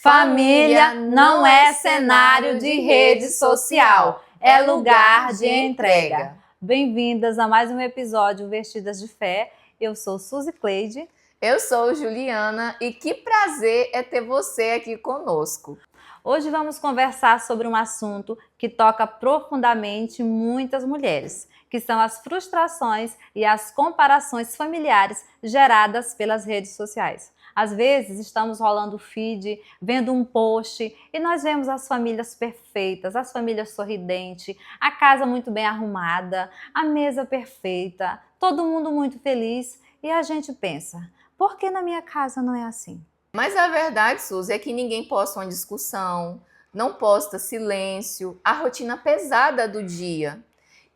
Família não é cenário de rede social, é lugar de entrega. Bem-vindas a mais um episódio Vestidas de Fé. Eu sou Suzy Cleide. Eu sou Juliana e que prazer é ter você aqui conosco. Hoje vamos conversar sobre um assunto que toca profundamente muitas mulheres, que são as frustrações e as comparações familiares geradas pelas redes sociais. Às vezes estamos rolando o feed, vendo um post e nós vemos as famílias perfeitas, as famílias sorridentes, a casa muito bem arrumada, a mesa perfeita, todo mundo muito feliz e a gente pensa, por que na minha casa não é assim? Mas a verdade, Suzy, é que ninguém posta uma discussão, não posta silêncio, a rotina pesada do dia.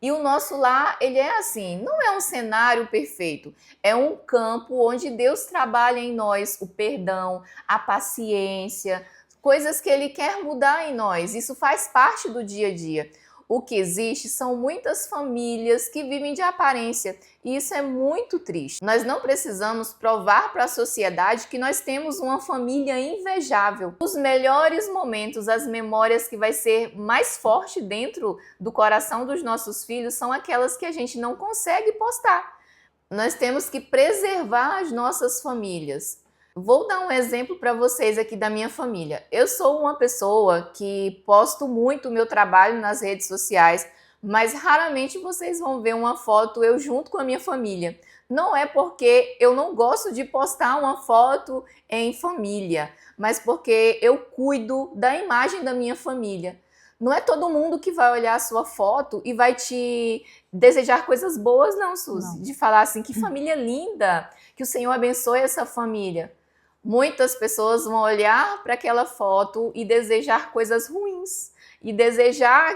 E o nosso lar, ele é assim, não é um cenário perfeito, é um campo onde Deus trabalha em nós o perdão, a paciência, coisas que Ele quer mudar em nós. Isso faz parte do dia a dia. O que existe são muitas famílias que vivem de aparência e isso é muito triste. Nós não precisamos provar para a sociedade que nós temos uma família invejável. Os melhores momentos, as memórias que vai ser mais forte dentro do coração dos nossos filhos são aquelas que a gente não consegue postar. Nós temos que preservar as nossas famílias. Vou dar um exemplo para vocês aqui da minha família. Eu sou uma pessoa que posto muito o meu trabalho nas redes sociais, mas raramente vocês vão ver uma foto eu junto com a minha família. Não é porque eu não gosto de postar uma foto em família, mas porque eu cuido da imagem da minha família. Não é todo mundo que vai olhar a sua foto e vai te desejar coisas boas, não, Suzy. Não. De falar assim, que família linda, que o Senhor abençoe essa família. Muitas pessoas vão olhar para aquela foto e desejar coisas ruins. E desejar,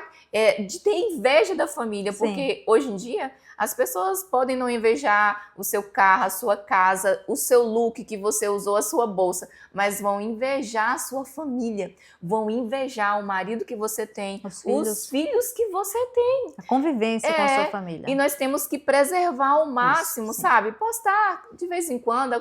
de ter inveja da família. Sim. Porque hoje em dia as pessoas podem não invejar o seu carro, a sua casa, o seu look que você usou, a sua bolsa. Mas vão invejar a sua família. Vão invejar o marido que você tem, os filhos que você tem. A convivência com a sua família. E nós temos que preservar ao máximo, Isso, sabe? Postar de vez em quando,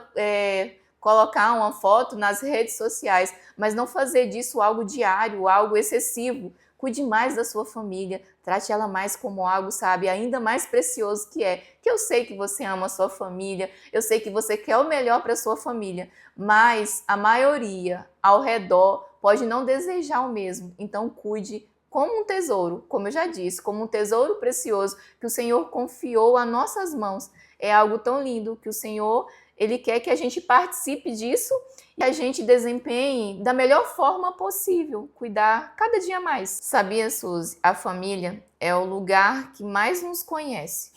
colocar uma foto nas redes sociais, mas não fazer disso algo diário, algo excessivo. Cuide mais da sua família, trate ela mais como algo, sabe, ainda mais precioso que é. Que eu sei que você ama a sua família, eu sei que você quer o melhor para a sua família, mas a maioria ao redor pode não desejar o mesmo. Então cuide como um tesouro, como eu já disse, como um tesouro precioso que o Senhor confiou a nossas mãos. É algo tão lindo que o Senhor, Ele quer que a gente participe disso e a gente desempenhe da melhor forma possível, cuidar cada dia mais. Sabia, Suzy? A família é o lugar que mais nos conhece.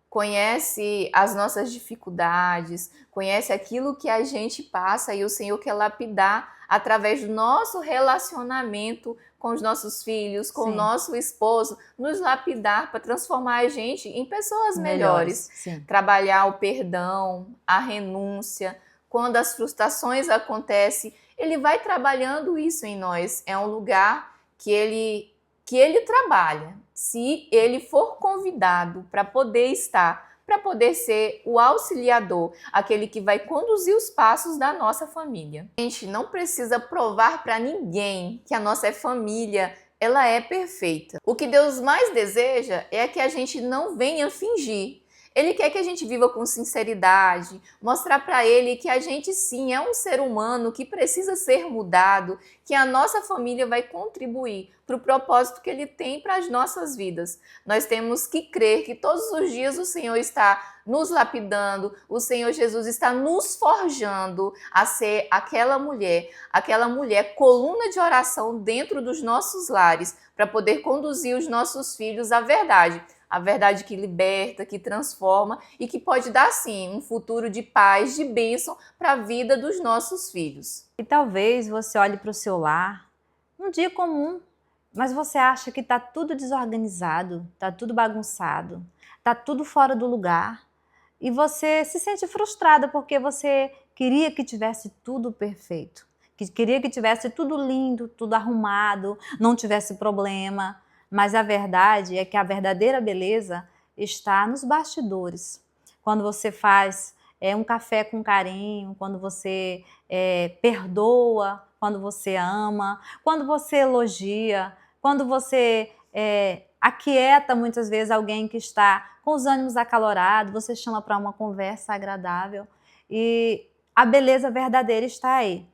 Conhece as nossas dificuldades, conhece aquilo que a gente passa e o Senhor quer lapidar através do nosso relacionamento com os nossos filhos, com o nosso esposo, nos lapidar para transformar a gente em pessoas melhores. Trabalhar o perdão, a renúncia. Quando as frustrações acontecem, Ele vai trabalhando isso em nós. É um lugar que ele trabalha. Se ele for convidado para poder estar, para poder ser o auxiliador, aquele que vai conduzir os passos da nossa família. A gente não precisa provar para ninguém que a nossa família ela é perfeita. O que Deus mais deseja é que a gente não venha fingir. Ele quer que a gente viva com sinceridade, mostrar para Ele que a gente sim é um ser humano que precisa ser mudado, que a nossa família vai contribuir para o propósito que Ele tem para as nossas vidas. Nós temos que crer que todos os dias o Senhor está nos lapidando, o Senhor Jesus está nos forjando a ser aquela mulher coluna de oração dentro dos nossos lares, para poder conduzir os nossos filhos à verdade. A verdade que liberta, que transforma e que pode dar, sim, um futuro de paz, de bênção para a vida dos nossos filhos. E talvez você olhe para o seu lar, um dia comum, mas você acha que está tudo desorganizado, está tudo bagunçado, está tudo fora do lugar. E você se sente frustrada porque você queria que tivesse tudo perfeito, que queria que tivesse tudo lindo, tudo arrumado, não tivesse problema. Mas a verdade é que a verdadeira beleza está nos bastidores. Quando você faz um café com carinho, quando você perdoa quando você ama, quando você elogia, quando você aquieta muitas vezes alguém que está com os ânimos acalorados, você chama para uma conversa agradável e a beleza verdadeira está aí.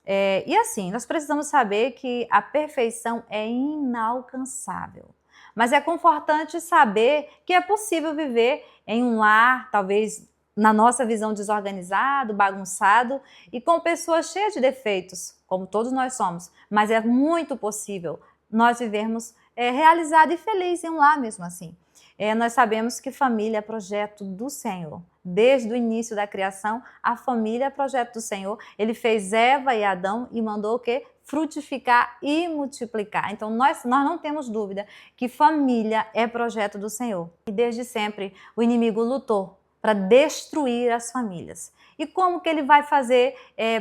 E assim, nós precisamos saber que a perfeição é inalcançável. Mas é confortante saber que é possível viver em um lar, talvez na nossa visão desorganizado, bagunçado e com pessoas cheias de defeitos, como todos nós somos. Mas é muito possível nós vivermos realizado e feliz em um lar mesmo assim. Nós sabemos que família é projeto do Senhor. Desde o início da criação, a família é projeto do Senhor. Ele fez Eva e Adão e mandou o quê? Frutificar e multiplicar. Então, nós não temos dúvida que família é projeto do Senhor. E desde sempre, o inimigo lutou para destruir as famílias. E como que ele vai fazer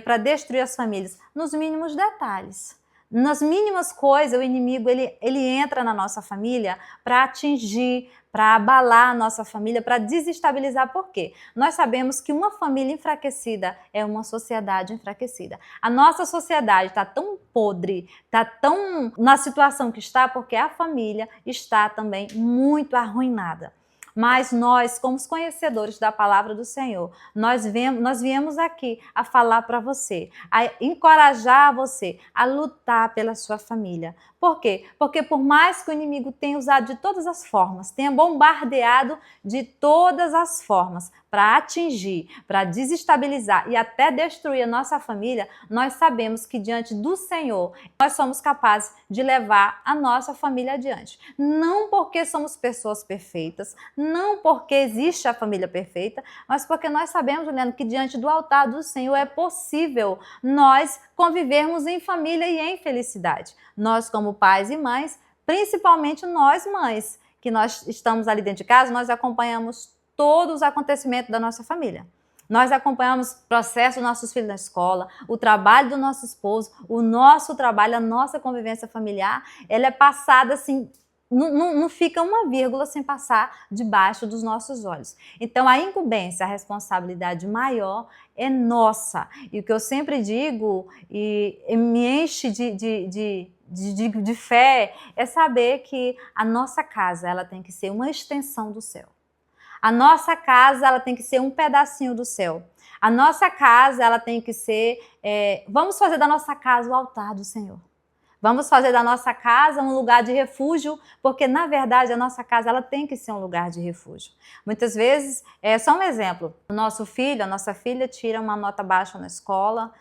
para destruir as famílias? Nos mínimos detalhes. Nas mínimas coisas, o inimigo ele entra na nossa família para atingir, para abalar a nossa família, para desestabilizar. Por quê? Nós sabemos que uma família enfraquecida é uma sociedade enfraquecida. A nossa sociedade está tão podre, está tão na situação que está, porque a família está também muito arruinada. Mas nós, como os conhecedores da palavra do Senhor, nós viemos aqui a falar para você, a encorajar você a lutar pela sua família. Por quê? Porque por mais que o inimigo tenha usado de todas as formas, tenha bombardeado de todas as formas para atingir, para desestabilizar e até destruir a nossa família, nós sabemos que diante do Senhor, nós somos capazes de levar a nossa família adiante. Não porque somos pessoas perfeitas, não porque existe a família perfeita, mas porque nós sabemos, Juliana, que diante do altar do Senhor é possível nós convivermos em família e em felicidade. Nós, como pais e mães, principalmente nós mães, que nós estamos ali dentro de casa, nós acompanhamos todos os acontecimentos da nossa família. Nós acompanhamos o processo dos nossos filhos na escola, o trabalho do nosso esposo, o nosso trabalho, a nossa convivência familiar, ela é passada assim, não fica uma vírgula sem passar debaixo dos nossos olhos. Então, a incumbência, a responsabilidade maior é nossa. E o que eu sempre digo e me enche de fé é saber que a nossa casa ela tem que ser uma extensão do céu. A nossa casa ela tem que ser um pedacinho do céu. A nossa casa ela tem que ser... vamos fazer da nossa casa o altar do Senhor. Vamos fazer da nossa casa um lugar de refúgio, porque, na verdade, a nossa casa ela tem que ser um lugar de refúgio. Muitas vezes, só um exemplo, o nosso filho, a nossa filha tira uma nota baixa na escola,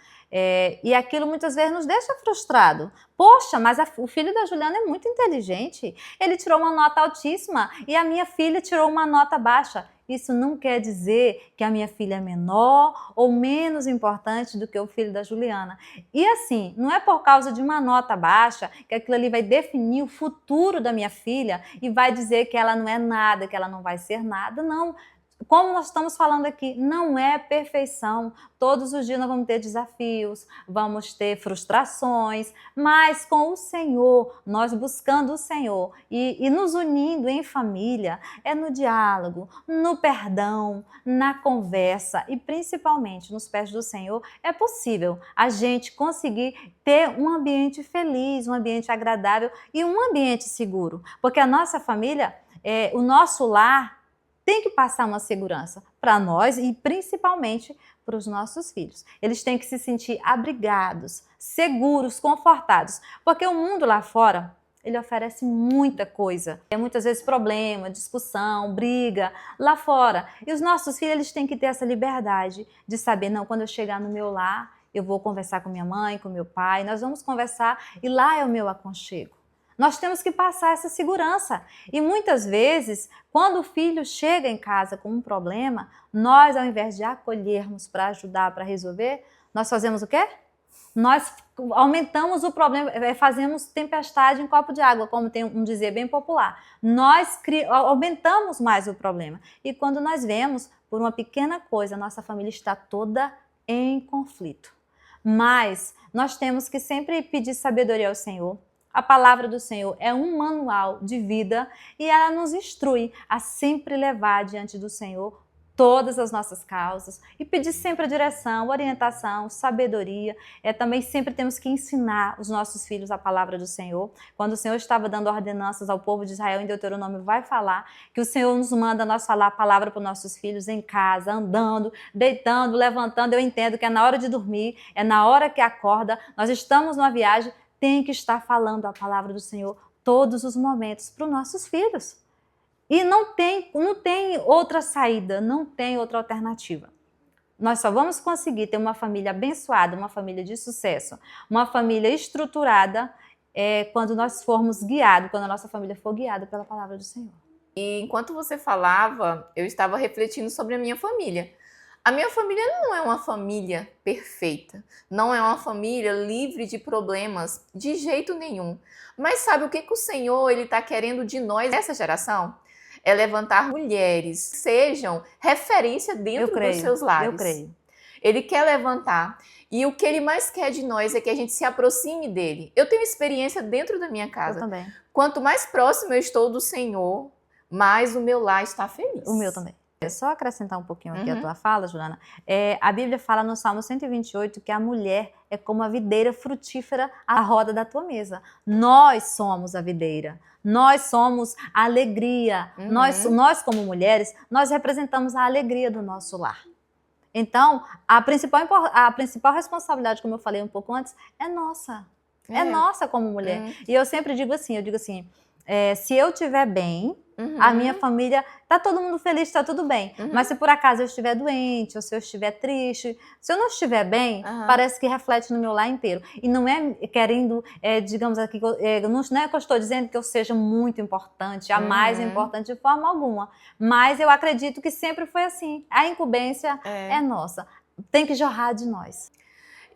e aquilo muitas vezes nos deixa frustrado. Poxa, mas o filho da Juliana é muito inteligente, ele tirou uma nota altíssima e a minha filha tirou uma nota baixa. Isso não quer dizer que a minha filha é menor ou menos importante do que o filho da Juliana. E assim, não é por causa de uma nota baixa que aquilo ali vai definir o futuro da minha filha e vai dizer que ela não é nada, que ela não vai ser nada, não. Como nós estamos falando aqui, não é perfeição. Todos os dias nós vamos ter desafios, vamos ter frustrações, mas com o Senhor, nós buscando o Senhor e nos unindo em família, é no diálogo, no perdão, na conversa e principalmente nos pés do Senhor, é possível a gente conseguir ter um ambiente feliz, um ambiente agradável e um ambiente seguro. Porque a nossa família, o nosso lar, tem que passar uma segurança para nós e principalmente para os nossos filhos. Eles têm que se sentir abrigados, seguros, confortados, porque o mundo lá fora, ele oferece muita coisa. Tem muitas vezes problema, discussão, briga lá fora. E os nossos filhos, eles têm que ter essa liberdade de saber, não, quando eu chegar no meu lar, eu vou conversar com minha mãe, com meu pai, nós vamos conversar e lá é o meu aconchego. Nós temos que passar essa segurança. E muitas vezes, quando o filho chega em casa com um problema, nós, ao invés de acolhermos para ajudar, para resolver, nós fazemos o quê? Nós aumentamos o problema, fazemos tempestade em copo de água, como tem um dizer bem popular. Nós aumentamos mais o problema. E quando nós vemos, por uma pequena coisa, nossa família está toda em conflito. Mas nós temos que sempre pedir sabedoria ao Senhor. A palavra do Senhor é um manual de vida e ela nos instrui a sempre levar diante do Senhor todas as nossas causas e pedir sempre a direção, orientação, sabedoria. Também sempre temos que ensinar os nossos filhos a palavra do Senhor. Quando o Senhor estava dando ordenanças ao povo de Israel, em Deuteronômio vai falar que o Senhor nos manda nós falar a palavra para os nossos filhos em casa, andando, deitando, levantando. Eu entendo que é na hora de dormir, é na hora que acorda, nós estamos numa viagem, tem que estar falando a palavra do Senhor todos os momentos para os nossos filhos. E não tem outra saída, não tem outra alternativa. Nós só vamos conseguir ter uma família abençoada, uma família de sucesso, uma família estruturada quando nós formos guiados, quando a nossa família for guiada pela palavra do Senhor. E enquanto você falava, eu estava refletindo sobre a minha família. A minha família não é uma família perfeita, não é uma família livre de problemas, de jeito nenhum. Mas sabe o que o Senhor está querendo de nós nessa geração? É levantar mulheres que sejam referência dentro dos seus lares. Eu creio. Ele quer levantar. E o que ele mais quer de nós é que a gente se aproxime dele. Eu tenho experiência dentro da minha casa. Eu também. Quanto mais próximo eu estou do Senhor, mais o meu lar está feliz. O meu também. É só acrescentar um pouquinho aqui a tua fala, Juliana. A Bíblia fala no Salmo 128 que a mulher é como a videira frutífera à roda da tua mesa. Nós somos a videira. Nós somos a alegria. Nós, como mulheres, nós representamos a alegria do nosso lar. Então, a principal responsabilidade, como eu falei um pouco antes, é nossa. É nossa como mulher. E eu sempre digo assim, se eu estiver bem, a minha família, tá todo mundo feliz, tá tudo bem. Mas se por acaso eu estiver doente, ou se eu estiver triste, se eu não estiver bem, parece que reflete no meu lar inteiro. E não é querendo, digamos aqui, não é que eu estou dizendo que eu seja muito importante, a mais importante de forma alguma. Mas eu acredito que sempre foi assim. A incumbência é nossa. Tem que jorrar de nós.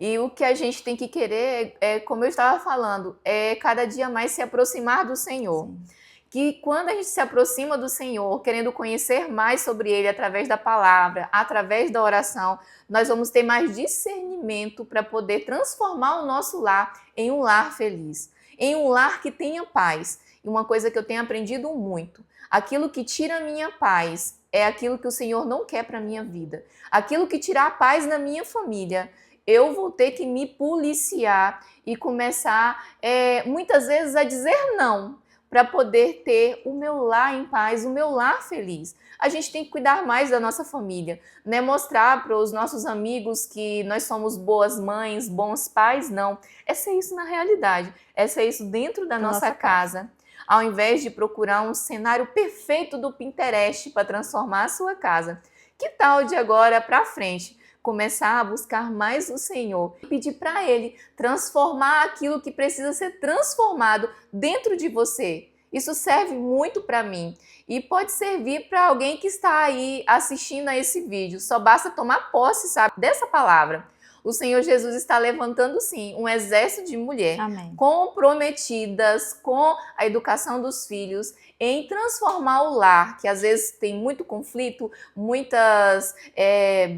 E o que a gente tem que querer, como eu estava falando, é cada dia mais se aproximar do Senhor. Sim. Que quando a gente se aproxima do Senhor, querendo conhecer mais sobre Ele através da palavra, através da oração, nós vamos ter mais discernimento para poder transformar o nosso lar em um lar feliz, em um lar que tenha paz. E uma coisa que eu tenho aprendido muito, aquilo que tira a minha paz é aquilo que o Senhor não quer para a minha vida. Aquilo que tirar a paz na minha família, eu vou ter que me policiar e começar, muitas vezes, a dizer não, para poder ter o meu lar em paz, o meu lar feliz. A gente tem que cuidar mais da nossa família, né? Mostrar para os nossos amigos que nós somos boas mães, bons pais, não. É ser isso na realidade, é ser isso dentro da nossa casa. Ao invés de procurar um cenário perfeito do Pinterest para transformar a sua casa. Que tal de agora para frente começar a buscar mais o Senhor e pedir para Ele transformar aquilo que precisa ser transformado dentro de você? Isso serve muito para mim e pode servir para alguém que está aí assistindo a esse vídeo. Só basta tomar posse, sabe, dessa palavra. O Senhor Jesus está levantando, sim, um exército de mulheres comprometidas com a educação dos filhos, em transformar o lar, que às vezes tem muito conflito, muitas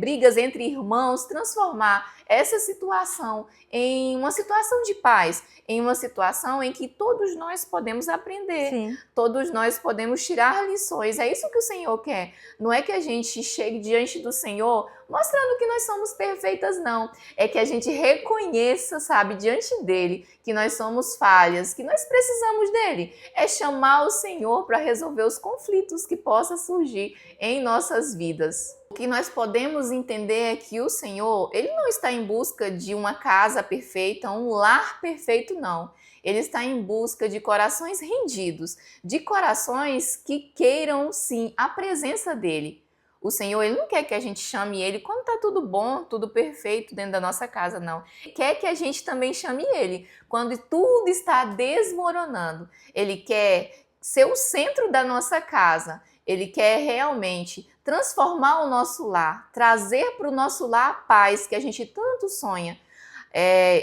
brigas entre irmãos, transformar essa situação em uma situação de paz, em uma situação em que todos nós podemos aprender, sim, todos nós podemos tirar lições. É isso que o Senhor quer. Não é que a gente chegue diante do Senhor mostrando que nós somos perfeitas, não. É que a gente reconheça, sabe, diante dele, que nós somos falhas, que nós precisamos dele. É chamar o Senhor para resolver os conflitos que possam surgir em nossas vidas. O que nós podemos entender é que o Senhor, Ele não está em busca de uma casa perfeita, um lar perfeito, não. Ele está em busca de corações rendidos, de corações que queiram, sim, a presença dEle. O Senhor, Ele não quer que a gente chame Ele quando está tudo bom, tudo perfeito dentro da nossa casa, não. Ele quer que a gente também chame Ele quando tudo está desmoronando. Ele quer ser o centro da nossa casa. Ele quer realmente transformar o nosso lar, trazer para o nosso lar a paz que a gente tanto sonha.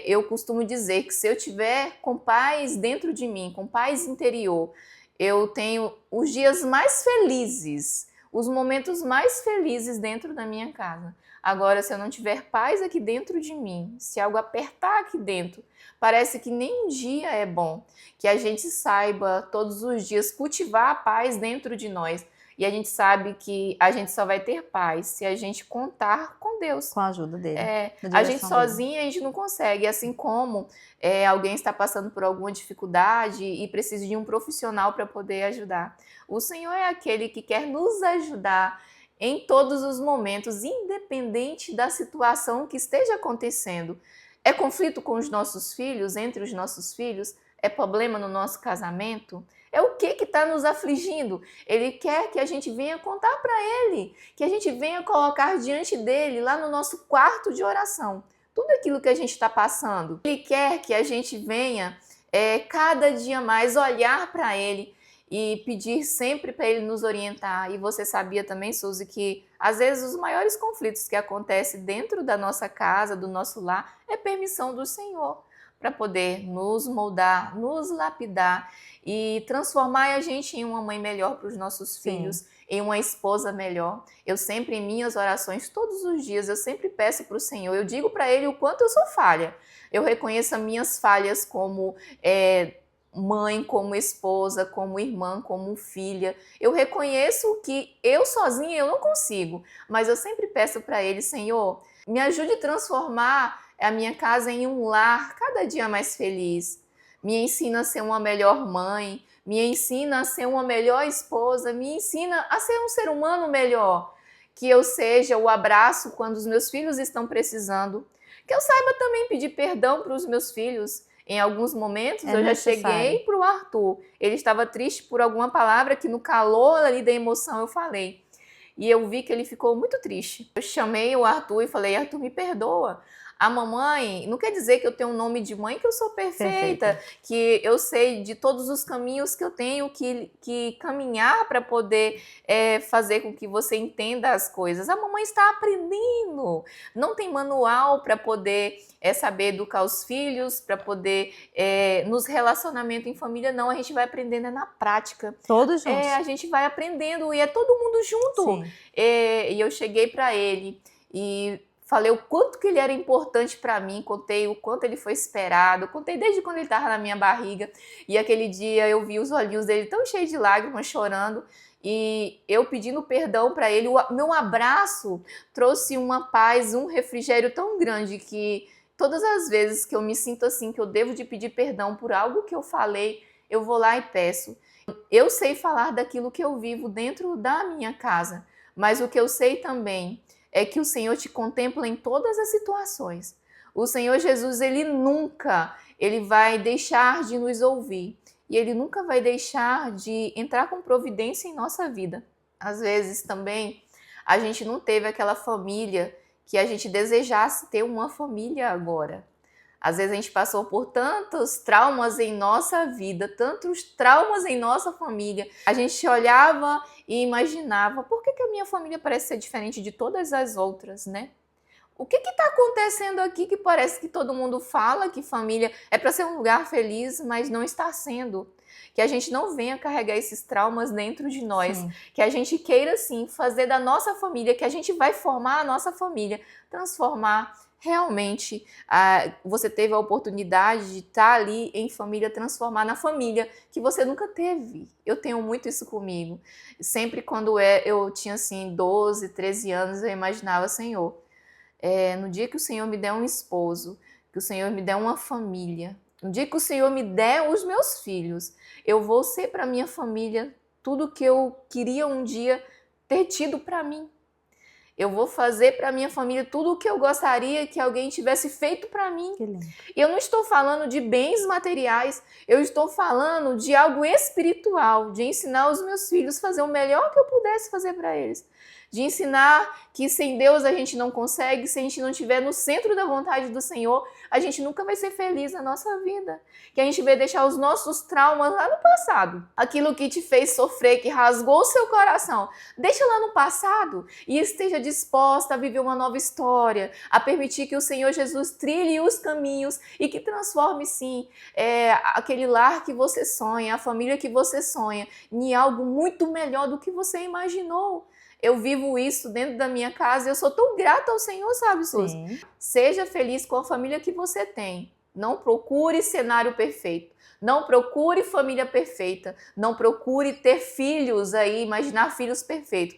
Eu costumo dizer que se eu tiver com paz dentro de mim, com paz interior, eu tenho os dias mais felizes, os momentos mais felizes dentro da minha casa. Agora, se eu não tiver paz aqui dentro de mim, se algo apertar aqui dentro, parece que nem um dia é bom. Que a gente saiba todos os dias cultivar a paz dentro de nós. E a gente sabe que a gente só vai ter paz se a gente contar com Deus. Com a ajuda dele. A gente sozinha a gente não consegue, assim como alguém está passando por alguma dificuldade e precisa de um profissional para poder ajudar. O Senhor é aquele que quer nos ajudar em todos os momentos, independente da situação que esteja acontecendo. É conflito com os nossos filhos, entre os nossos filhos? É problema no nosso casamento? É o que está nos afligindo? Ele quer que a gente venha contar para ele, que a gente venha colocar diante dele, lá no nosso quarto de oração, tudo aquilo que a gente está passando. Ele quer que a gente venha cada dia mais olhar para ele e pedir sempre para ele nos orientar. E você sabia também, Suzy, que às vezes os maiores conflitos que acontecem dentro da nossa casa, do nosso lar, é permissão do Senhor para poder nos moldar, nos lapidar e transformar a gente em uma mãe melhor para os nossos filhos, em uma esposa melhor. Eu sempre, em minhas orações, todos os dias, eu sempre peço para o Senhor, eu digo para Ele o quanto eu sou falha. Eu reconheço as minhas falhas como mãe, como esposa, como irmã, como filha. Eu reconheço que eu sozinha eu não consigo, mas eu sempre peço para Ele, Senhor, me ajude a transformar a minha casa em um lar cada dia mais feliz. Me ensina a ser uma melhor mãe, me ensina a ser uma melhor esposa, me ensina a ser um ser humano melhor. Que eu seja o abraço quando os meus filhos estão precisando. Que eu saiba também pedir perdão para os meus filhos. Em alguns momentos eu já cheguei para o Arthur. Ele estava triste por alguma palavra que no calor ali da emoção eu falei. E eu vi que ele ficou muito triste. Eu chamei o Arthur e falei, Arthur, me perdoa. A mamãe, não quer dizer que eu tenho um nome de mãe que eu sou perfeita, que eu sei de todos os caminhos que eu tenho que caminhar para poder fazer com que você entenda as coisas. A mamãe está aprendendo, não tem manual para poder saber educar os filhos, para poder nos relacionamentos em família, não, a gente vai aprendendo na prática. Todos juntos. A gente vai aprendendo e é todo mundo junto. E eu cheguei para ele e falei o quanto que ele era importante para mim, contei o quanto ele foi esperado, contei desde quando ele estava na minha barriga. E aquele dia eu vi os olhinhos dele tão cheios de lágrimas, chorando. E eu pedindo perdão para ele. O meu abraço trouxe uma paz, um refrigério tão grande que todas as vezes que eu me sinto assim, que eu devo de pedir perdão por algo que eu falei, eu vou lá e peço. Eu sei falar daquilo que eu vivo dentro da minha casa, mas o que eu sei também é que o Senhor te contempla em todas as situações. O Senhor Jesus, Ele vai deixar de nos ouvir. E Ele nunca vai deixar de entrar com providência em nossa vida. Às vezes também a gente não teve aquela família que a gente desejasse ter uma família agora. Às vezes a gente passou por tantos traumas em nossa vida, tantos traumas em nossa família. A gente olhava e imaginava, por que a minha família parece ser diferente de todas as outras, né? O que está acontecendo aqui que parece que todo mundo fala que família é para ser um lugar feliz, mas não está sendo? Que a gente não venha carregar esses traumas dentro de nós. Que a gente queira, sim, fazer da nossa família, que a gente vai formar a nossa família, transformar realmente. Você teve a oportunidade de estar ali em família, transformar na família que você nunca teve. Eu tenho muito isso comigo. Sempre quando eu tinha assim 12, 13 anos, eu imaginava, Senhor, no dia que o Senhor me der um esposo, que o Senhor me der uma família, no dia que o Senhor me der os meus filhos, eu vou ser para minha família tudo que eu queria um dia ter tido para mim. Eu vou fazer para minha família tudo o que eu gostaria que alguém tivesse feito para mim. E eu não estou falando de bens materiais, eu estou falando de algo espiritual, de ensinar os meus filhos a fazer o melhor que eu pudesse fazer para eles. De ensinar que sem Deus a gente não consegue, se a gente não estiver no centro da vontade do Senhor, a gente nunca vai ser feliz na nossa vida. Que a gente vai deixar os nossos traumas lá no passado. Aquilo que te fez sofrer, que rasgou o seu coração, deixa lá no passado e esteja disposta a viver uma nova história, a permitir que o Senhor Jesus trilhe os caminhos e que transforme, sim, aquele lar que você sonha, a família que você sonha, em algo muito melhor do que você imaginou. Eu vivo isso dentro da minha casa e eu sou tão grata ao Senhor, sabe, Suzy? Seja feliz com a família que você tem. Não procure cenário perfeito. Não procure família perfeita. Não procure ter filhos aí, imaginar filhos perfeitos.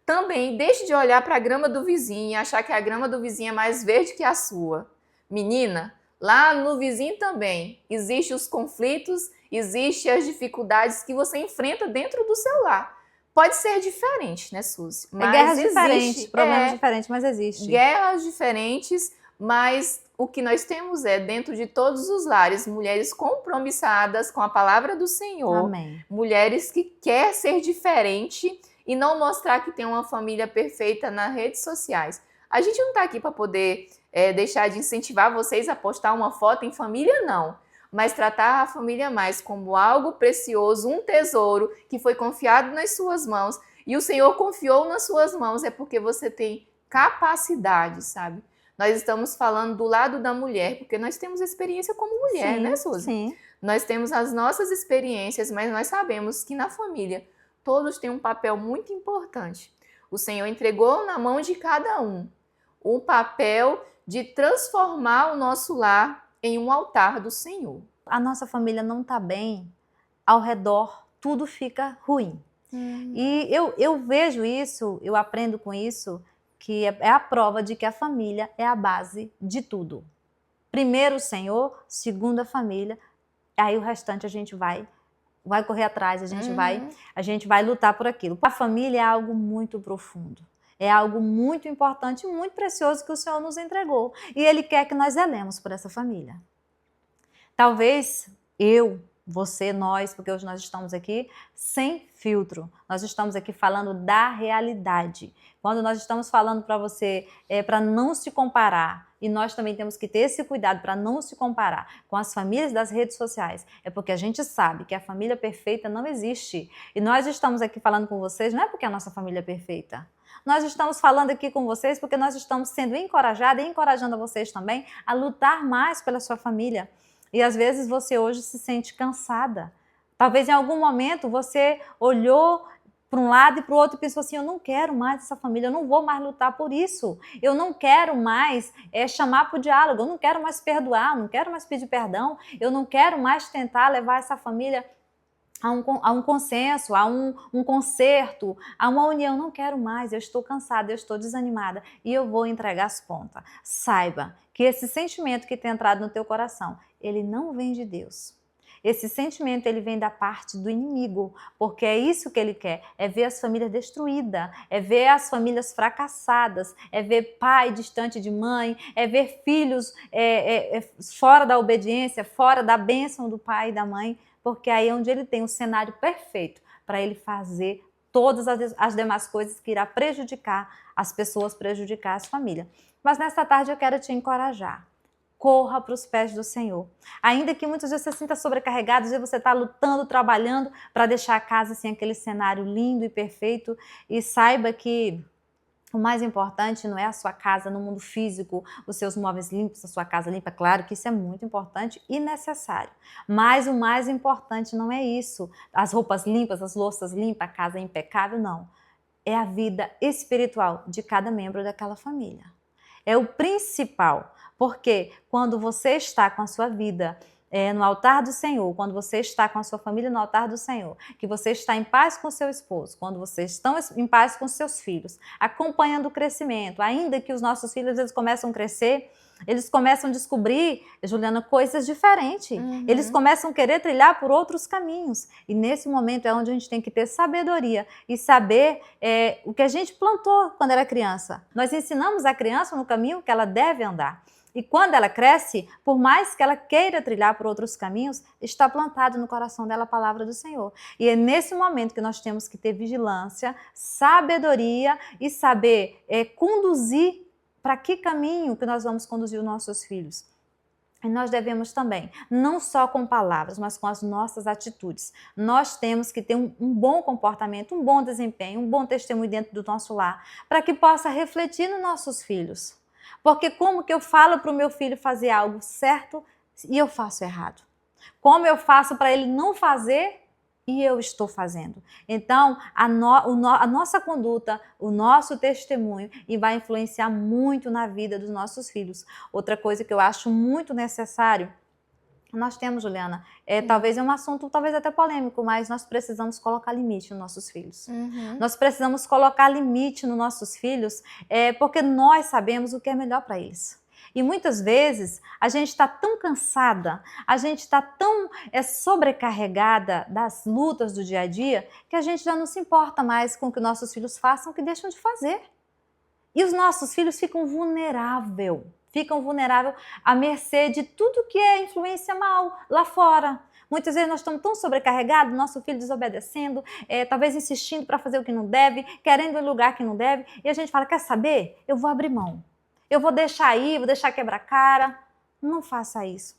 Também deixe de olhar para a grama do vizinho e achar que a grama do vizinho é mais verde que a sua. Menina, lá no vizinho também existem os conflitos, existem as dificuldades que você enfrenta dentro do seu lar. Pode ser diferente, né, Suzy? Mas guerras diferentes, problemas diferentes, mas existe. Guerras diferentes, mas o que nós temos é, dentro de todos os lares, mulheres compromissadas com a palavra do Senhor. Amém. Mulheres que querem ser diferente e não mostrar que tem uma família perfeita nas redes sociais. A gente não está aqui para poder deixar de incentivar vocês a postar uma foto em família, não. Mas tratar a família mais como algo precioso, um tesouro que foi confiado nas suas mãos. E o Senhor confiou nas suas mãos, é porque você tem capacidade, sabe? Nós estamos falando do lado da mulher, porque nós temos experiência como mulher, sim, né, Suzy? Sim. Nós temos as nossas experiências, mas nós sabemos que na família todos têm um papel muito importante. O Senhor entregou na mão de cada um o papel de transformar o nosso lar em um altar do Senhor. A nossa família não está bem, ao redor tudo fica ruim. E eu vejo isso, eu aprendo com isso, que é a prova de que a família é a base de tudo. Primeiro o Senhor, segundo a família, aí o restante a gente vai correr atrás, a gente vai lutar por aquilo. A família é algo muito profundo, é algo muito importante e muito precioso que o Senhor nos entregou. E Ele quer que nós zelemos por essa família. Talvez eu, você, nós, porque hoje nós estamos aqui sem filtro. Nós estamos aqui falando da realidade. Quando nós estamos falando para você, para não se comparar, e nós também temos que ter esse cuidado para não se comparar com as famílias das redes sociais, é porque a gente sabe que a família perfeita não existe. E nós estamos aqui falando com vocês, não é porque a nossa família é perfeita. Nós estamos falando aqui com vocês porque nós estamos sendo encorajadas e encorajando vocês também a lutar mais pela sua família. E às vezes você hoje se sente cansada. Talvez em algum momento você olhou para um lado e para o outro e pensou assim, eu não quero mais essa família, eu não vou mais lutar por isso. Eu não quero mais chamar para o diálogo, eu não quero mais perdoar, eu não quero mais pedir perdão, eu não quero mais tentar levar essa família a um consenso, a um conserto, a uma união. Não quero mais, eu estou cansada, eu estou desanimada e eu vou entregar as pontas. Saiba que esse sentimento que tem entrado no teu coração, ele não vem de Deus. Esse sentimento ele vem da parte do inimigo, porque é isso que ele quer, é ver as famílias destruídas, é ver as famílias fracassadas, é ver pai distante de mãe, é ver filhos fora da obediência, fora da bênção do pai e da mãe, porque aí é onde ele tem o cenário perfeito para ele fazer todas as demais coisas que irá prejudicar as pessoas, prejudicar as famílias. Mas nesta tarde eu quero te encorajar. Corra para os pés do Senhor. Ainda que muitas vezes você se sinta sobrecarregado, às vezes você está lutando, trabalhando para deixar a casa assim, aquele cenário lindo e perfeito, e saiba que o mais importante não é a sua casa no mundo físico, os seus móveis limpos, a sua casa limpa. Claro que isso é muito importante e necessário. Mas o mais importante não é isso. As roupas limpas, as louças limpas, a casa impecável, não. É a vida espiritual de cada membro daquela família. É o principal. Porque quando você está com a sua vida no altar do Senhor, quando você está com a sua família no altar do Senhor, que você está em paz com o seu esposo, quando vocês estão em paz com os seus filhos, acompanhando o crescimento, ainda que os nossos filhos eles começam a crescer, eles começam a descobrir, Juliana, coisas diferentes. Eles começam a querer trilhar por outros caminhos. E nesse momento é onde a gente tem que ter sabedoria e saber o que a gente plantou quando era criança. Nós ensinamos a criança no caminho que ela deve andar. E quando ela cresce, por mais que ela queira trilhar por outros caminhos, está plantado no coração dela a palavra do Senhor. E é nesse momento que nós temos que ter vigilância, sabedoria e saber conduzir para que caminho que nós vamos conduzir os nossos filhos. E nós devemos também, não só com palavras, mas com as nossas atitudes. Nós temos que ter um bom comportamento, um bom desempenho, um bom testemunho dentro do nosso lar, para que possa refletir nos nossos filhos. Porque como que eu falo para o meu filho fazer algo certo e eu faço errado? Como eu faço para ele não fazer e eu estou fazendo. Então, a nossa conduta, o nosso testemunho, e vai influenciar muito na vida dos nossos filhos. Outra coisa que eu acho muito necessário, nós temos, Juliana, talvez é um assunto talvez até polêmico, mas nós precisamos colocar limite nos nossos filhos. Nós precisamos colocar limite nos nossos filhos, porque nós sabemos o que é melhor para eles. E muitas vezes a gente está tão cansada, a gente está tão sobrecarregada das lutas do dia a dia, que a gente já não se importa mais com o que nossos filhos façam, o que deixam de fazer. E os nossos filhos ficam vulneráveis à mercê de tudo que é influência mal lá fora. Muitas vezes nós estamos tão sobrecarregados, nosso filho desobedecendo, talvez insistindo para fazer o que não deve, querendo ir em lugar que não deve, e a gente fala, quer saber? Eu vou abrir mão. Eu vou deixar aí, vou deixar quebrar a cara. Não faça isso.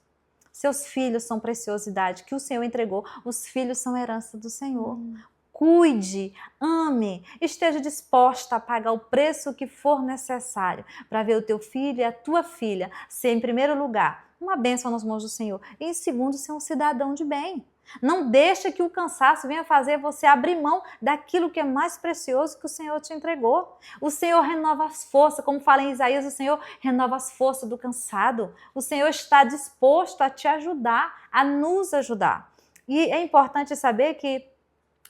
Seus filhos são preciosidade que o Senhor entregou. Os filhos são herança do Senhor. Cuide, ame, esteja disposta a pagar o preço que for necessário para ver o teu filho e a tua filha ser, em primeiro lugar, uma bênção nas mãos do Senhor e, em segundo, ser um cidadão de bem. Não deixa que o cansaço venha fazer você abrir mão daquilo que é mais precioso que o Senhor te entregou. O Senhor renova as forças, como fala em Isaías, o Senhor renova as forças do cansado. O Senhor está disposto a te ajudar, a nos ajudar. E é importante saber que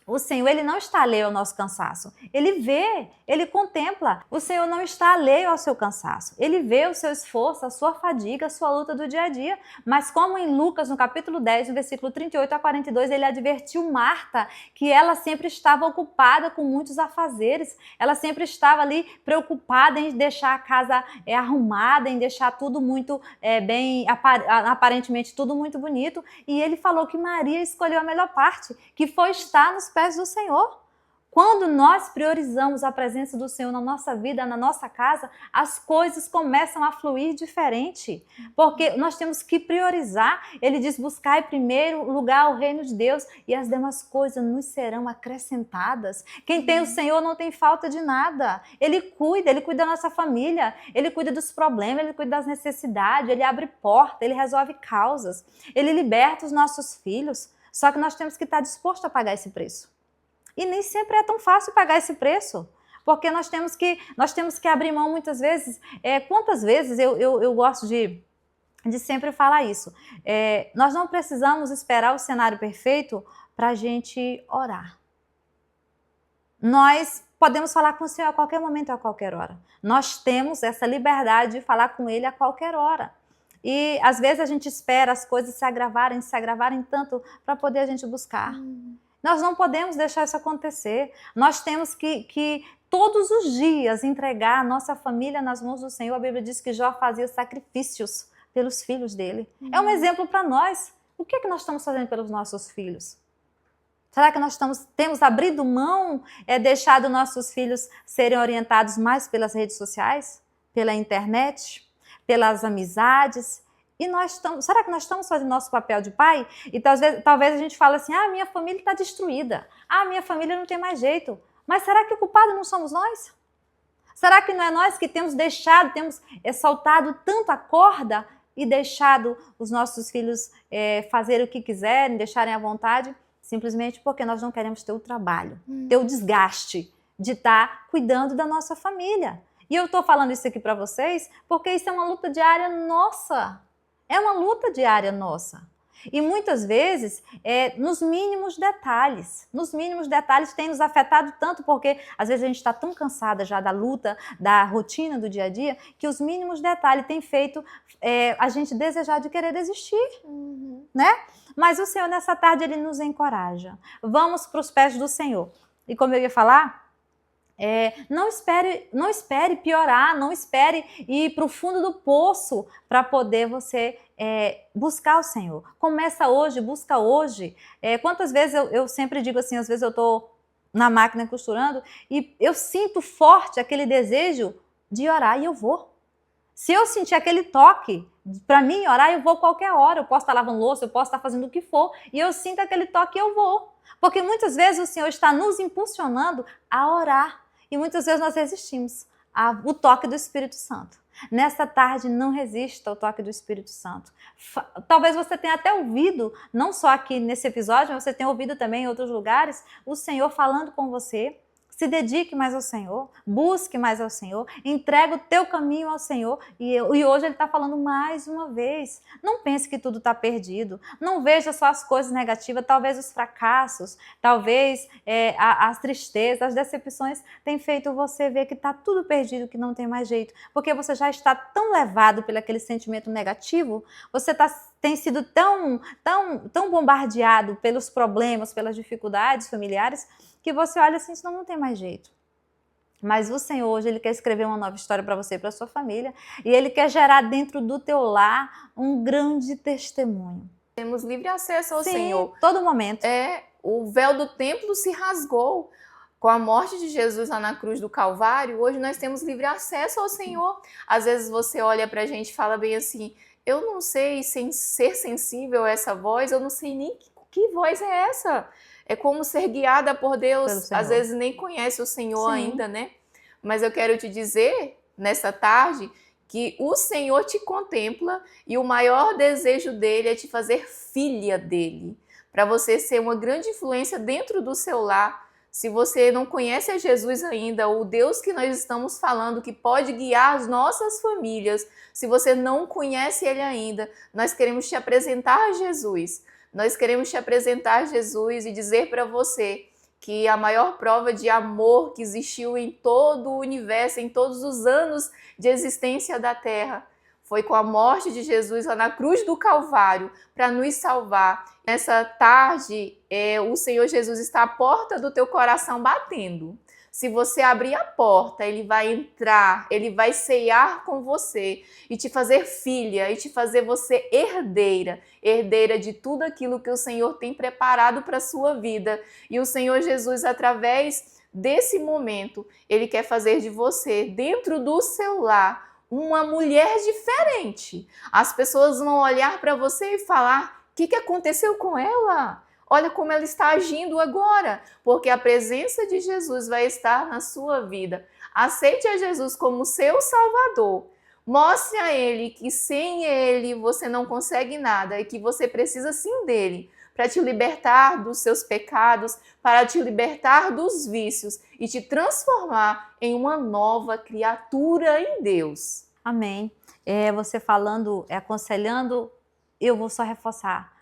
o Senhor, Ele não está alheio ao nosso cansaço. Ele vê, Ele contempla. O Senhor não está alheio ao seu cansaço. Ele vê o seu esforço, a sua fadiga, a sua luta do dia a dia. Mas como em Lucas, no capítulo 10, no versículo 38 a 42, Ele advertiu Marta que ela sempre estava ocupada com muitos afazeres. Ela sempre estava ali preocupada em deixar a casa arrumada, em deixar tudo muito aparentemente tudo muito bonito. E Ele falou que Maria escolheu a melhor parte, que foi estar nos pés do Senhor. Quando nós priorizamos a presença do Senhor na nossa vida, na nossa casa, as coisas começam a fluir diferente, porque nós temos que priorizar. Ele diz, buscar em primeiro lugar o reino de Deus e as demais coisas nos serão acrescentadas. Quem tem o Senhor não tem falta de nada. Ele cuida da nossa família, Ele cuida dos problemas, Ele cuida das necessidades, Ele abre porta, Ele resolve causas, Ele liberta os nossos filhos. Só que nós temos que estar disposto a pagar esse preço. E nem sempre é tão fácil pagar esse preço, porque nós temos que abrir mão muitas vezes. Quantas vezes eu gosto de sempre falar isso. Nós não precisamos esperar o cenário perfeito para a gente orar. Nós podemos falar com o Senhor a qualquer momento, a qualquer hora. Nós temos essa liberdade de falar com Ele a qualquer hora. E às vezes a gente espera as coisas se agravarem tanto para poder a gente buscar. Nós não podemos deixar isso acontecer. Nós temos que todos os dias entregar a nossa família nas mãos do Senhor. A Bíblia diz que Jó fazia sacrifícios pelos filhos dele. É um exemplo para nós. O que é que nós estamos fazendo pelos nossos filhos? Será que nós temos abrido mão, deixado nossos filhos serem orientados mais pelas redes sociais, pela internet, pelas amizades? E será que nós estamos fazendo nosso papel de pai? E talvez a gente fale assim, minha família está destruída, minha família não tem mais jeito. Mas será que o culpado não somos nós? Será que não é nós que temos soltado tanto a corda e deixado os nossos filhos fazer o que quiserem, deixarem à vontade, simplesmente porque nós não queremos ter o trabalho, ter o desgaste de estar cuidando da nossa família? E eu estou falando isso aqui para vocês porque isso é uma luta diária nossa. É uma luta diária nossa. E muitas vezes, nos mínimos detalhes tem nos afetado tanto, porque às vezes a gente está tão cansada já da luta, da rotina do dia a dia, que os mínimos detalhes têm feito a gente desejar de querer desistir, né? Mas o Senhor nessa tarde, Ele nos encoraja. Vamos para os pés do Senhor. E como eu ia falar, não espere piorar, não espere ir para o fundo do poço para poder você buscar o Senhor. Começa hoje, busca hoje. Quantas vezes eu sempre digo assim, às vezes eu estou na máquina costurando e eu sinto forte aquele desejo de orar e eu vou. Se eu sentir aquele toque, para mim orar, eu vou qualquer hora. Eu posso estar lavando louça, eu posso estar fazendo o que for e eu sinto aquele toque e eu vou. Porque muitas vezes o Senhor está nos impulsionando a orar. E muitas vezes nós resistimos ao toque do Espírito Santo. Nesta tarde, não resista ao toque do Espírito Santo. Talvez você tenha até ouvido, não só aqui nesse episódio, mas você tenha ouvido também em outros lugares, o Senhor falando com você. Se dedique mais ao Senhor, busque mais ao Senhor, entrega o teu caminho ao Senhor. E hoje Ele está falando mais uma vez. Não pense que tudo está perdido. Não veja só as coisas negativas, talvez os fracassos, talvez as tristezas, as decepções tenham feito você ver que está tudo perdido, que não tem mais jeito. Porque você já está tão levado pelo aquele sentimento negativo, você tem sido tão bombardeado pelos problemas, pelas dificuldades familiares, que você olha assim, senão não tem mais jeito. Mas o Senhor hoje, Ele quer escrever uma nova história para você e para sua família, e Ele quer gerar dentro do teu lar um grande testemunho. Temos livre acesso ao Sim, Senhor. Todo momento. O véu do templo se rasgou. Com a morte de Jesus lá na cruz do Calvário, hoje nós temos livre acesso ao Senhor. Às vezes você olha para a gente e fala bem assim, eu não sei ser sensível a essa voz, eu não sei nem que voz é essa. É como ser guiada por Deus, às vezes nem conhece o Senhor ainda, né? Mas eu quero te dizer, nessa tarde, que o Senhor te contempla e o maior desejo dele é te fazer filha dele, para você ser uma grande influência dentro do seu lar. Se você não conhece a Jesus ainda, o Deus que nós estamos falando, que pode guiar as nossas famílias, se você não conhece Ele ainda, nós queremos te apresentar a Jesus. Nós queremos te apresentar Jesus e dizer para você que a maior prova de amor que existiu em todo o universo, em todos os anos de existência da Terra, foi com a morte de Jesus lá na cruz do Calvário para nos salvar. Nessa tarde, o Senhor Jesus está à porta do teu coração batendo. Se você abrir a porta, Ele vai entrar, Ele vai ceiar com você e te fazer filha, e te fazer você herdeira de tudo aquilo que o Senhor tem preparado para a sua vida. E o Senhor Jesus, através desse momento, Ele quer fazer de você, dentro do seu lar, uma mulher diferente. As pessoas vão olhar para você e falar, o que aconteceu com ela? Olha como ela está agindo agora, porque a presença de Jesus vai estar na sua vida. Aceite a Jesus como seu Salvador. Mostre a Ele que sem Ele você não consegue nada e que você precisa sim dele para te libertar dos seus pecados, para te libertar dos vícios e te transformar em uma nova criatura em Deus. Amém. Você falando, aconselhando, eu vou só reforçar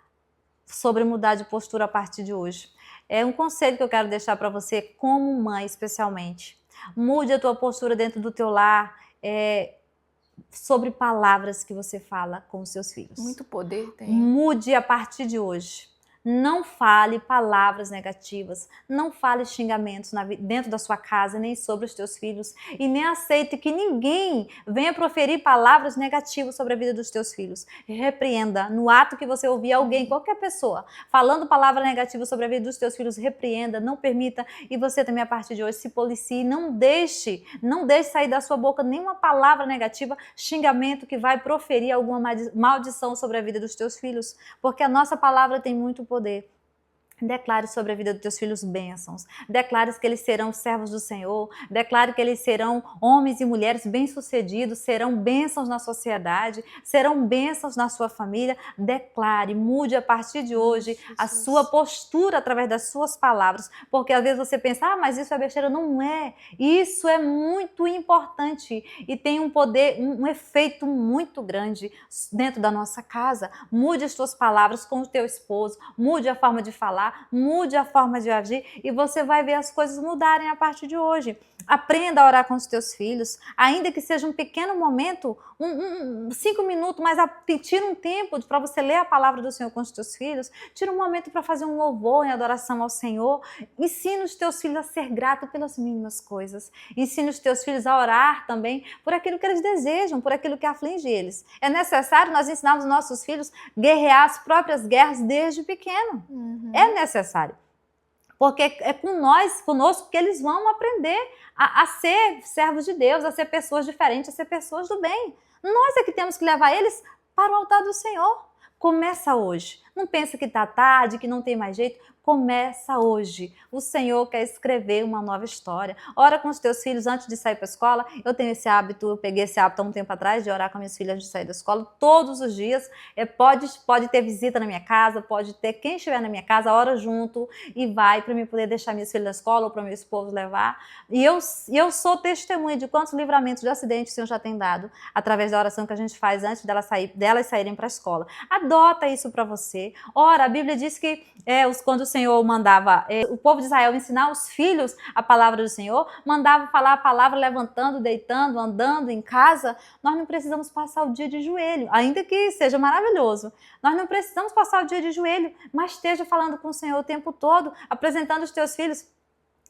sobre mudar de postura a partir de hoje. É um conselho que eu quero deixar para você como mãe, especialmente. Mude a tua postura dentro do teu lar, sobre palavras que você fala com os seus filhos. Muito poder tem. Mude a partir de hoje. Não fale palavras negativas, não fale xingamentos dentro da sua casa, nem sobre os teus filhos, e nem aceite que ninguém venha proferir palavras negativas sobre a vida dos teus filhos. Repreenda. No ato que você ouvir alguém, qualquer pessoa, falando palavra negativa sobre a vida dos teus filhos, repreenda, não permita, e você também a partir de hoje se policie, não deixe sair da sua boca nenhuma palavra negativa, xingamento que vai proferir alguma maldição sobre a vida dos teus filhos, porque a nossa palavra tem muito poder. Declare sobre a vida dos teus filhos bênçãos. Declare que eles serão servos do Senhor. Declare que eles serão homens e mulheres bem-sucedidos, serão bênçãos na sociedade, serão bênçãos na sua família. Declare, mude a partir de hoje a sua postura através das suas palavras. Porque às vezes você pensa, mas isso é besteira. Não é. Isso é muito importante e tem um poder, um efeito muito grande dentro da nossa casa. Mude as tuas palavras com o teu esposo. Mude a forma de falar. Mude a forma de agir e você vai ver as coisas mudarem a partir de hoje. Aprenda a orar com os teus filhos, ainda que seja um pequeno momento, 5 minutos, mas tira um tempo para você ler a palavra do Senhor com os teus filhos, tira um momento para fazer um louvor em adoração ao Senhor, ensina os teus filhos a ser grato pelas mínimas coisas, ensina os teus filhos a orar também por aquilo que eles desejam, por aquilo que aflige eles. É necessário nós ensinarmos os nossos filhos a guerrear as próprias guerras desde pequeno. É necessário. Porque é conosco que eles vão aprender a ser servos de Deus, a ser pessoas diferentes, a ser pessoas do bem. Nós é que temos que levar eles para o altar do Senhor. Começa hoje. Não pensa que está tarde, que não tem mais jeito. Começa hoje. O Senhor quer escrever uma nova história. Ora com os teus filhos antes de sair para a escola. Eu tenho esse hábito, eu peguei esse hábito há um tempo atrás de orar com minhas filhas antes de sair da escola todos os dias. Pode ter visita na minha casa, pode ter quem estiver na minha casa, ora junto e vai para mim poder deixar minhas filhas na escola ou para meu esposo levar. E eu sou testemunha de quantos livramentos de acidente o Senhor já tem dado através da oração que a gente faz antes delas saírem para a escola. Adota isso para você. Ora, a Bíblia diz que quando o Senhor mandava o povo de Israel ensinar os filhos a palavra do Senhor, mandava falar a palavra levantando, deitando, andando em casa. Nós não precisamos passar o dia de joelho, ainda que seja maravilhoso. Nós não precisamos passar o dia de joelho, mas esteja falando com o Senhor o tempo todo, apresentando os teus filhos.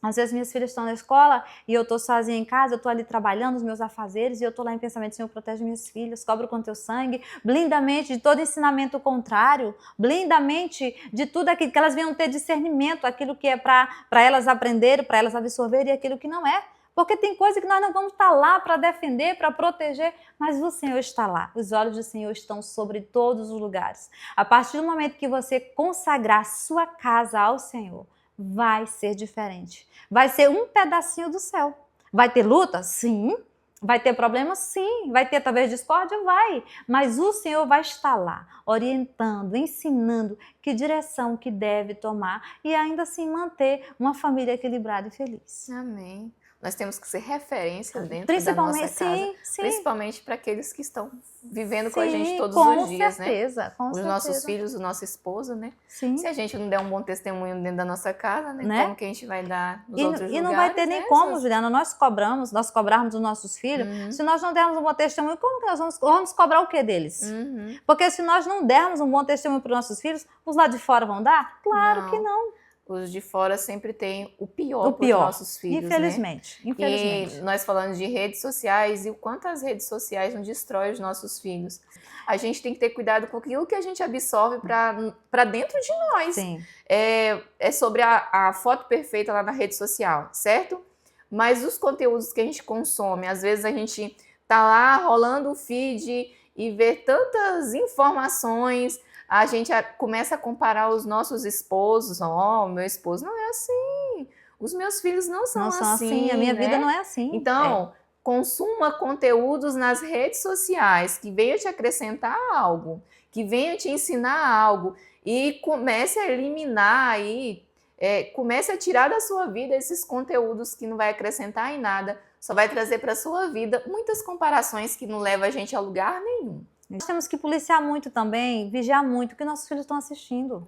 Às vezes minhas filhas estão na escola e eu estou sozinha em casa, eu estou ali trabalhando os meus afazeres e eu estou lá em pensamento: Senhor, protege minhas filhas, cobre com teu sangue, blinda a mente de todo ensinamento contrário, blinda a mente de tudo aquilo, que elas venham ter discernimento, aquilo que é para elas aprenderem, para elas absorverem e aquilo que não é. Porque tem coisa que nós não vamos estar lá para defender, para proteger, mas o Senhor está lá. Os olhos do Senhor estão sobre todos os lugares. A partir do momento que você consagrar sua casa ao Senhor, vai ser diferente. Vai ser um pedacinho do céu. Vai ter luta? Sim. Vai ter problema? Sim. Vai ter talvez discórdia? Vai. Mas o Senhor vai estar lá, orientando, ensinando que direção que deve tomar e ainda assim manter uma família equilibrada e feliz. Amém. Nós temos que ser referência dentro da Principalmente, nossa casa, sim. principalmente para aqueles que estão vivendo com a Sim, gente todos com os dias, certeza, né? com Os certeza. nossos filhos, o nosso esposo, né? Sim. Se a gente não der um bom testemunho dentro da nossa casa, né? Como que a gente vai dar nos outros lugares? E não vai ter nem como, Juliana, nós cobrarmos os nossos filhos, se nós não dermos um bom testemunho, como que nós vamos cobrar o que deles? Porque se nós não dermos um bom testemunho para os nossos filhos, os lá de fora vão dar? Claro que não. Os de fora sempre têm o pior para os nossos filhos, infelizmente, né? Infelizmente. E nós falando de redes sociais e o quanto as redes sociais não destroem os nossos filhos. A gente tem que ter cuidado com aquilo que a gente absorve para dentro de nós. Sim. É sobre a foto perfeita lá na rede social, certo? Mas os conteúdos que a gente consome, às vezes a gente tá lá rolando o feed e vê tantas informações, a gente começa a comparar os nossos esposos. Meu esposo não é assim, os meus filhos não são assim, a minha né? vida não é assim. Então, consuma conteúdos nas redes sociais que venham te acrescentar algo, que venham te ensinar algo e comece a eliminar aí, comece a tirar da sua vida esses conteúdos que não vai acrescentar em nada, só vai trazer para a sua vida muitas comparações que não levam a gente a lugar nenhum. Nós temos que policiar muito também, vigiar muito o que nossos filhos estão assistindo.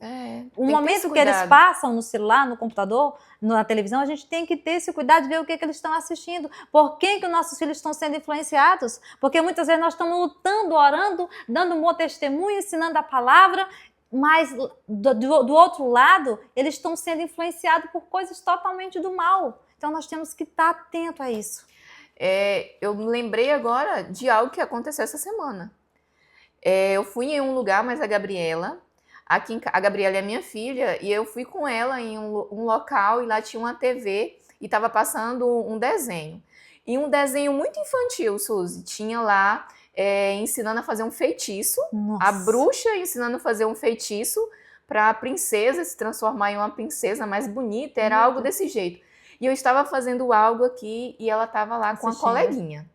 O Tem momento que eles passam no celular, no computador, na televisão, a gente tem que ter esse cuidado de ver o que eles estão assistindo, por quem que nossos filhos estão sendo influenciados, porque muitas vezes nós estamos lutando, orando, dando um bom testemunho, ensinando a palavra, mas do outro lado, eles estão sendo influenciados por coisas totalmente do mal. Então nós temos que estar atento a isso. Eu me lembrei agora de algo que aconteceu essa semana. Eu fui em um lugar, mas a Gabriela é minha filha, e eu fui com ela em um local e lá tinha uma TV e estava passando um desenho. E um desenho muito infantil, Suzy. Tinha lá ensinando a fazer um feitiço. Nossa. A bruxa ensinando a fazer um feitiço para a princesa se transformar em uma princesa mais bonita. Era algo desse jeito. E eu estava fazendo algo aqui e ela estava lá com a coleguinha.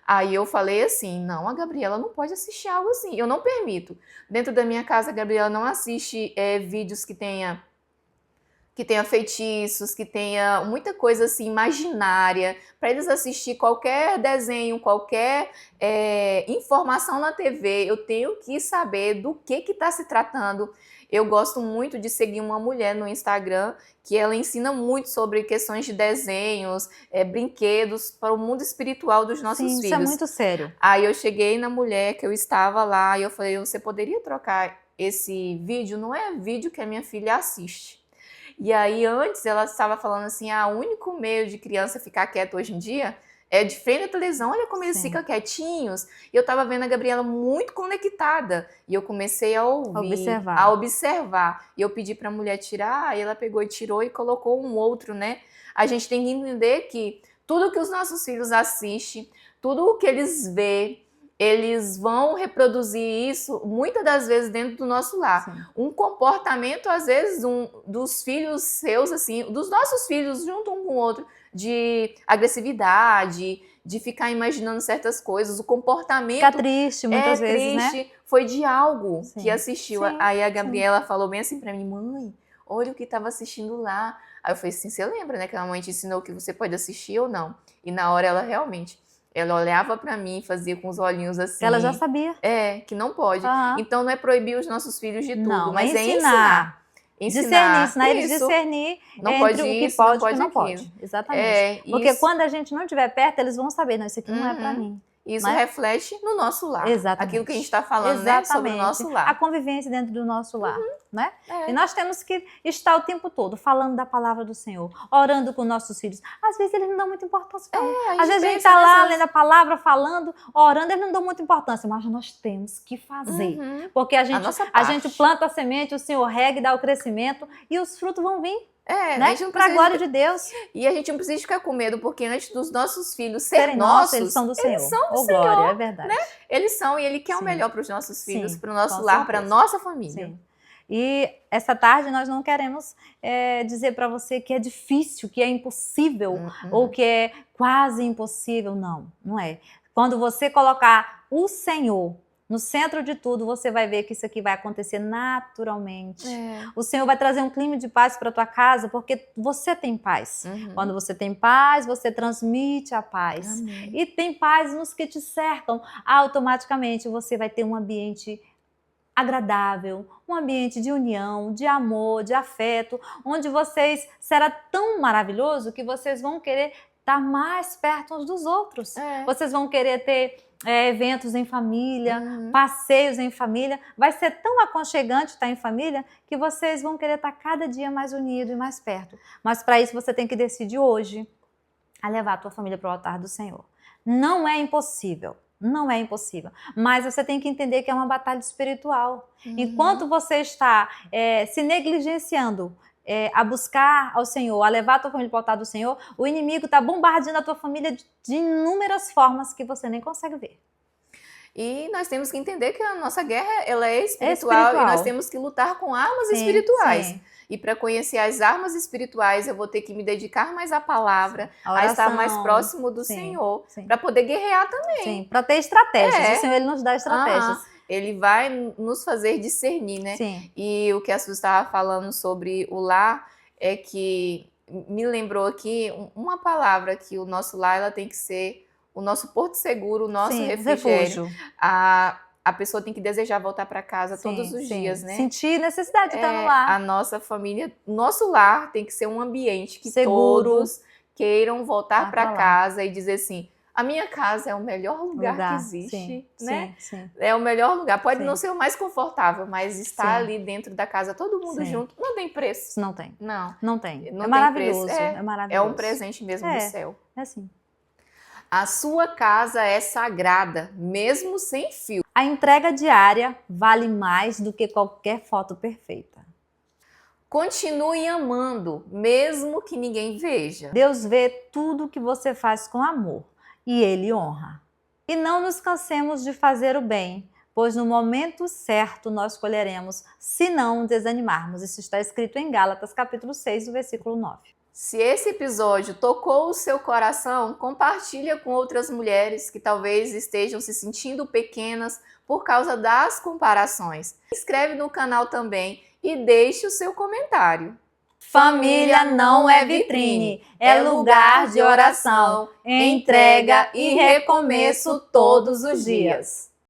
Aí eu falei assim, não, a Gabriela não pode assistir algo assim, eu não permito. Dentro da minha casa, a Gabriela não assiste vídeos que tenha feitiços, que tenha muita coisa assim imaginária, para eles assistir qualquer desenho, qualquer informação na TV, eu tenho que saber do que está se tratando. Eu gosto muito de seguir uma mulher no Instagram que ela ensina muito sobre questões de desenhos, brinquedos para o mundo espiritual dos nossos filhos. Isso é muito sério. Aí eu cheguei na mulher que eu estava lá e eu falei, você poderia trocar esse vídeo? Não é vídeo que a minha filha assiste. E aí antes ela estava falando assim, o único meio de criança ficar quieta hoje em dia é de frente à televisão, olha como eles ficam quietinhos. E eu tava vendo a Gabriela muito conectada. E eu comecei a ouvir, a observar. E eu pedi pra mulher tirar, e ela pegou e tirou e colocou um outro, né? A gente tem que entender que tudo que os nossos filhos assistem, tudo o que eles vê, eles vão reproduzir isso muitas das vezes dentro do nosso lar. Sim. Um comportamento, às vezes, dos filhos seus, assim, dos nossos filhos junto um com o outro, de agressividade, de ficar imaginando certas coisas, o comportamento Fica triste muitas vezes, né? triste, foi de algo Sim. que assistiu. Sim, Aí a Gabriela falou bem assim pra mim, mãe, olha o que estava assistindo lá. Aí eu falei assim, você lembra, né, que a mãe te ensinou que você pode assistir ou não? E na hora ela realmente, ela olhava pra mim e fazia com os olhinhos assim. Ela já sabia. Que não pode. Aham. Então não é proibir os nossos filhos de tudo, Não, mas é ensinar. Ensinar eles isso. discernir Não entre pode o que isso, pode não e o que não pode pode. aquilo. Exatamente. Porque Isso. quando a gente não estiver perto, eles vão saber, não, isso aqui não é pra mim. Isso né? reflete no nosso lar. Exatamente. Aquilo que a gente está falando, né, sobre o nosso A lar. convivência dentro do nosso lar, né? É. E nós temos que estar o tempo todo falando da palavra do Senhor, orando com nossos filhos. Às vezes eles não dão muita importância, não. Às vezes a gente está lá lendo a palavra, falando, orando, eles não dão muita importância, mas nós temos que fazer. Porque a gente planta a semente, o Senhor rega e dá o crescimento e os frutos vão vir. Né? Para a glória de Deus. E a gente não precisa ficar com medo, porque antes dos nossos filhos serem nossos, eles são do Senhor. Eles são do Senhor, glória, é verdade. Né? Eles são, e Ele quer o melhor para os nossos filhos, para o nosso lar, para a nossa família. Sim. E essa tarde nós não queremos dizer para você que é difícil, que é impossível, ou que é quase impossível. Não, não é. Quando você colocar o Senhor no centro de tudo, você vai ver que isso aqui vai acontecer naturalmente. O Senhor vai trazer um clima de paz para a tua casa, porque você tem paz. Quando você tem paz, você transmite a paz. Amém. E tem paz nos que te cercam. Automaticamente você vai ter um ambiente agradável, um ambiente de união, de amor, de afeto, onde será tão maravilhoso que vocês vão querer estar mais perto uns dos outros. Vocês vão querer ter eventos em família, passeios em família. Vai ser tão aconchegante estar em família que vocês vão querer estar cada dia mais unidos e mais perto. Mas para isso você tem que decidir hoje a levar a tua família para o altar do Senhor. Não é impossível. Não é impossível, mas você tem que entender que é uma batalha espiritual. Enquanto você está se negligenciando a buscar ao Senhor, a levar a tua família para o altar do Senhor, o inimigo está bombardeando a tua família de inúmeras formas que você nem consegue ver. E nós temos que entender que a nossa guerra ela é espiritual. E nós temos que lutar com armas espirituais. Sim. E para conhecer as armas espirituais, eu vou ter que me dedicar mais à palavra, a estar mais próximo do Senhor, para poder guerrear também. Sim, para ter estratégias. O Senhor ele nos dá estratégias. Ele vai nos fazer discernir, né? Sim. E o que a Suzy estava falando sobre o lar é que me lembrou aqui uma palavra que o nosso lar ela tem que ser o nosso porto seguro, o nosso refúgio. A pessoa tem que desejar voltar para casa todos os dias, né? Sentir necessidade de estar no lar. A nossa família, nosso lar tem que ser um ambiente que seguro, todos queiram voltar para casa e dizer assim, a minha casa é o melhor lugar que existe, né? Sim. É o melhor lugar. Pode não ser o mais confortável, mas estar ali dentro da casa, todo mundo junto, não tem preço. Não tem. Não tem. É maravilhoso. Preço. É maravilhoso. É um presente mesmo do céu. É assim. A sua casa é sagrada, mesmo sem fio. A entrega diária vale mais do que qualquer foto perfeita. Continue amando, mesmo que ninguém veja. Deus vê tudo que você faz com amor e Ele honra. E não nos cansemos de fazer o bem, pois no momento certo nós colheremos, se não desanimarmos. Isso está escrito em Gálatas, capítulo 6, versículo 9. Se esse episódio tocou o seu coração, compartilha com outras mulheres que talvez estejam se sentindo pequenas por causa das comparações. Se inscreve no canal também e deixe o seu comentário. Família não é vitrine, é lugar de oração, entrega e recomeço todos os dias.